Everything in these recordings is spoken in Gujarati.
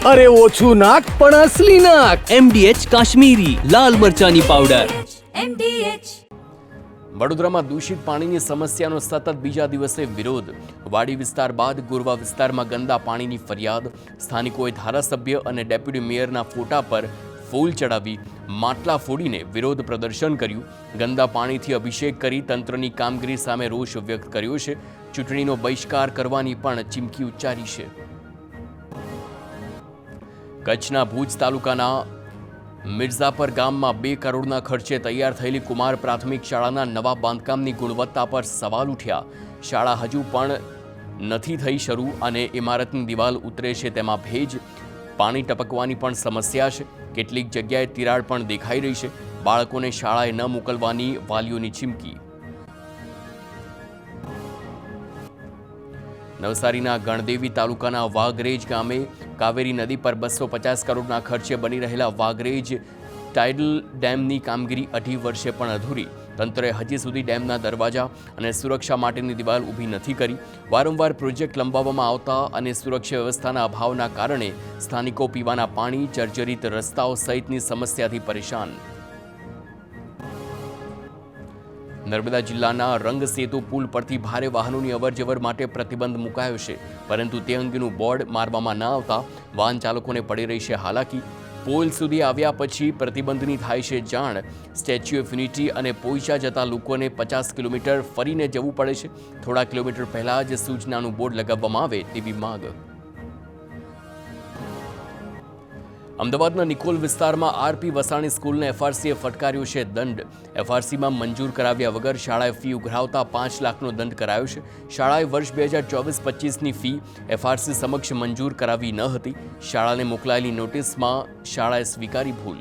અરે ઓછું નાક પણ અસલી નાક. MDH કાશ્મીરી લાલ મરચાની પાવડર. વડોદરામાં દૂષિત પાણીની સમસ્યાનો સતત બીજા દિવસે વિરોધ. વાડી વિસ્તાર બાદ ગોરવા વિસ્તારમાં ગંદા પાણીની ફરિયાદ. સ્થાનિકોએ ધારાસભ્ય અને ડેપ્યુટી મેયરના ફોટા પર ફૂલ ચડાવી માટલા ફોડીને વિરોધ પ્રદર્શન કર્યું. ગંદા પાણીથી અભિષેક કરી તંત્રની કામગીરી સામે રોષ વ્યક્ત કર્યો છે. ચૂંટણીનો બહિષ્કાર કરવાની પણ ચીમકી ઉચ્ચારી છે. કચ્છના ભુજ તાલુકાના મિર્ઝાપર ગામમાં 2 કરોડના ખર્ચે તૈયાર થયેલી કુમાર પ્રાથમિક શાળાના નવા બાંધકામની ગુણવત્તા પર સવાલ ઉઠ્યા. શાળા હજુ પણ નથી થઈ શરૂ અને ઇમારતની દિવાલ ઉતરે છે તેમાં ભેજ, પાણી ટપકવાની પણ સમસ્યા છે. કેટલીક જગ્યાએ તિરાડ પણ દેખાઈ રહી છે. બાળકોને શાળાએ ન મોકલવાની વાલીઓની ચીમકી. નવસારીના ગણદેવી તાલુકાના વાઘરેજ ગામે કાવેરી નદી પર 250 કરોડના ખર્ચે બની રહેલા વાઘરેજ ટાઇડલ ડેમની કામગીરી 2.5 વર્ષે પણ અધૂરી. તંત્રએ હજી સુધી ડેમના દરવાજા અને સુરક્ષા માટેની દિવાલ ઊભી નથી કરી. વારંવાર પ્રોજેક્ટ લંબાવવામાં આવતા અને સુરક્ષા વ્યવસ્થાના અભાવના કારણે સ્થાનિકો પીવાના પાણી, જર્જરિત રસ્તાઓ સહિતની સમસ્યાથી પરેશાન. નર્મદા જિલ્લાના રંગસેતુ પુલ પરથી ભારે વાહનોની અવરજવર માટે પ્રતિબંધ મુકાયો છે, પરંતુ તે અંગેનું બોર્ડ મારવામાં ન આવતા વાહન ચાલકોને પડી રહી છે હાલાકી. પુલ સુધી આવ્યા પછી પ્રતિબંધની થાય છે જાણ. સ્ટેચ્યુ ઓફ યુનિટી અને પોઈચા જતા લોકોને 50 કિલોમીટર ફરીને જવું પડે છે. થોડા કિલોમીટર પહેલા જ સૂચનાનું બોર્ડ લગાવવામાં આવે તેવી માંગ. અમદાવાદના નિકોલ વિસ્તારમાં આરપી વસાણી સ્કૂલને એફઆરસીએ ફટકાર્યો છે દંડ. એફઆરસીમાં મંજૂર કરાવ્યા વગર શાળાએ ફી ઉઘરાવતા 5 લાખનો દંડ કરાયો છે. શાળાએ વર્ષ 2024-25ની ફી એફઆરસી સમક્ષ મંજૂર કરાવી ન હતી. શાળાને મોકલાયેલી નોટિસમાં શાળાએ સ્વીકારી ભૂલ.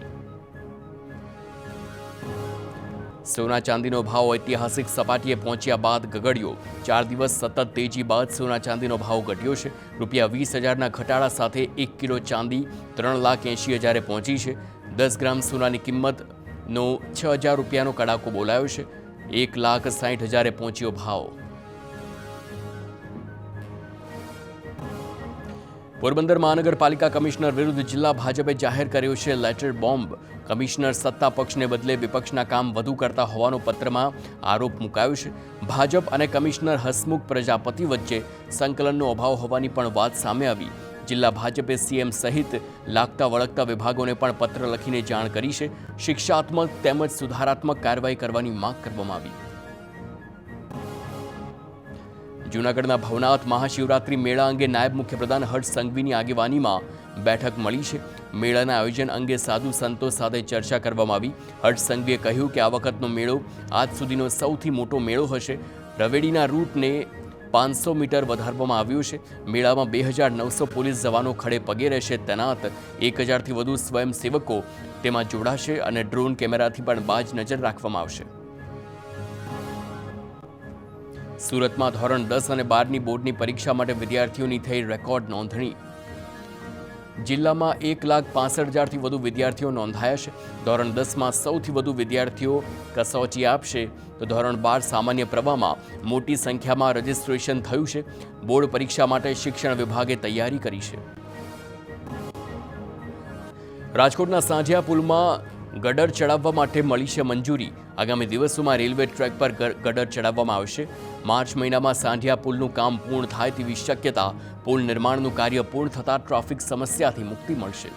સોના ચાંદીનો ભાવ ઐતિહાસિક સપાટીએ પહોંચ્યા બાદ ગગડ્યો. 4 દિવસ સતત તેજી બાદ સોના ચાંદીનો ભાવ ઘટ્યો છે. ₹20,000ના ઘટાડા સાથે 1 કિલો ચાંદી 3,80,000 પહોંચી છે. 10 ગ્રામ સોનાની કિંમતનો ₹6,000નો કડાકો બોલાયો છે. 1,60,000 પહોંચ્યો ભાવ. પોરબંદર મહાનગરપાલિકા કમિશનર વિરુદ્ધ જિલ્લા ભાજપે જાહેર કર્યો છે લેટર બોમ્બ. કમિશનર સત્તા પક્ષને બદલે વિપક્ષના કામ વધુ કરતા હોવાનો પત્રમાં આરોપ મુકાયો છે. ભાજપ અને કમિશનર હસમુખ પ્રજાપતિ વચ્ચે સંકલનનો અભાવ હોવાની પણ વાત સામે આવી. જિલ્લા ભાજપે સીએમ સહિત લાગતા વળગતા વિભાગોને પણ પત્ર લખીને જાણ કરી છે. શિક્ષાત્મક તેમજ સુધારાત્મક કાર્યવાહી કરવાની માંગ કરવામાં આવી. જૂનાગઢના ભવનાથ મહાશિવરાત્રી મેળા અંગે નાયબ મુખ્યપ્રધાન હર્ષ સંઘવીની આગેવાનીમાં બેઠક મળી છે. મેળાના આયોજન અંગે સાધુ સંતો સાથે ચર્ચા કરવામાં આવી. હર્ષ સંઘવીએ કહ્યું કે આ વખતનો મેળો આજ સુધીનો સૌથી મોટો મેળો હશે. રવેડીના રૂટને 500 મીટર વધારવામાં આવ્યું છે. મેળામાં 2,900 પોલીસ જવાનો ખડે પગે રહેશે તૈનાત. 1,000થી વધુ સ્વયંસેવકો તેમાં જોડાશે અને ડ્રોન કેમેરાથી પણ બાજ નજર રાખવામાં આવશે. સુરતમાં ધોરણ 10 અને 12ની બોર્ડની પરીક્ષા માટે વિદ્યાર્થીઓની થઈ રેકોર્ડ નોંધણી. જિલ્લામાં 1,65,000થી વધુ વિદ્યાર્થીઓ નોંધાયા છે. ધોરણ 10માં સૌથી વધુ વિદ્યાર્થીઓ કસોટી આપશે તો ધોરણ 12 સામાન્ય પ્રવાહમાં મોટી સંખ્યામાં રજીસ્ટ્રેશન થયું છે. બોર્ડ પરીક્ષા માટે શિક્ષણ વિભાગે તૈયારી કરી છે. રાજકોટના સાંઢિયા પુલમાં ગટર ચડાવવા માટે મળી છે મંજૂરી. આગામી દિવસોમાં રેલવે ટ્રેક પર ગટર ચડાવવામાં આવશે. માર્ચ મહિનામાં સાંઢિયા પુલનું કામ પૂર્ણ થાય તેવી શક્યતા. પુલ નિર્માણનું કાર્ય પૂર્ણ થતાં ટ્રાફિક સમસ્યાથી મુક્તિ મળશે.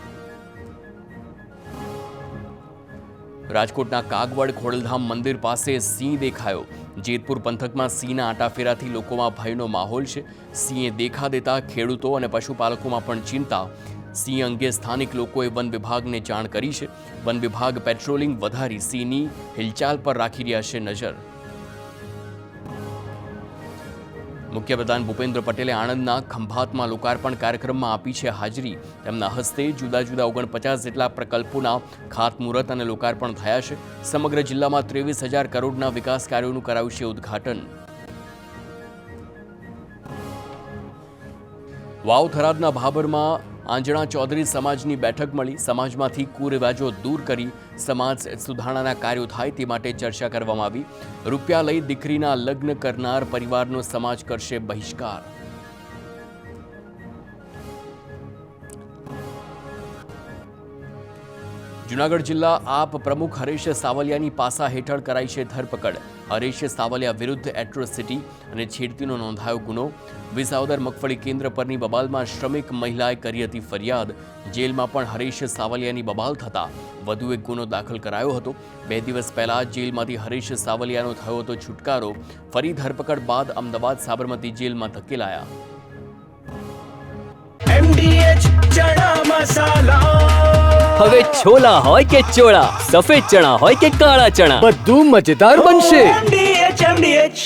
રાજકોટના કાગવડ ખોડલધામ મંદિર પાસે સિંહ દેખાયો. જેતપુર પંથકમાં સિંહના આટાફેરાથી લોકોમાં ભયનો માહોલ છે. સિંહે દેખા દેતા ખેડૂતો અને પશુપાલકોમાં પણ ચિંતા. સિંહ અંગે સ્થાનિક લોકોએ વન વિભાગને જાણ કરી છે. વન વિભાગ પેટ્રોલિંગ વધારી સિંહની હિલચાલ પર રાખી રહ્યા છે નજર. મુખ્યપ્રધાન ભૂપેન્દ્ર પટેલે આણંદના ખંભાતમાં લોકાર્પણ કાર્યક્રમમાં આપી છે હાજરી. તેમના હસ્તે જુદા જુદા 49 જેટલા પ્રકલ્પોના ખાતમુહૂર્ત અને લોકાર્પણ થયા છે. સમગ્ર જિલ્લામાં 23,000 કરોડના વિકાસ કાર્યોનું કરાયું છે ઉદ્ઘાટન. વાવ થરાદના ભાભરમાં આંજણા ચૌધરી સમાજની બેઠક મળી. સમાજમાંથી કુરિવાજો દૂર કરી સમાજ સુધારણાના કાર્યો થાય તે માટે ચર્ચા કરવામાં આવી. રૂપિયા લઈ દીકરીના લગ્ન કરનાર પરિવારનો સમાજ કરશે બહિષ્કાર. જૂનાગઢ જિલ્લા આપ પ્રમુખ હરેશ સાવલિયાની પાસા હેઠળ કરાઈ છે ધરપકડ. હરેશ સાવલિયા વિરુદ્ધ એટ્રોસિટી અને છેડતીનો નોંધાયો ગુનો. વિસાવદર મગફળી કેન્દ્ર પરની બબાલમાં શ્રમિક મહિલાએ કરી હતી ફરિયાદ. જેલમાં પણ હરેશ સાવલિયાની બબાલ થતા વધુ એક ગુનો દાખલ કરાયો હતો. 2 દિવસ પહેલા જેલમાંથી હરેશ સાવલિયાનો થયો હતો છુટકારો. ફરી ધરપકડ બાદ અમદાવાદ સાબરમતી જેલમાં ધકેલાયા. MDH ચણા મસાલા. હવે છોલા હોય કે ચોળા, સફેદ ચણા હોય કે કાળા ચણા, બધું મજેદાર બનશે. MDH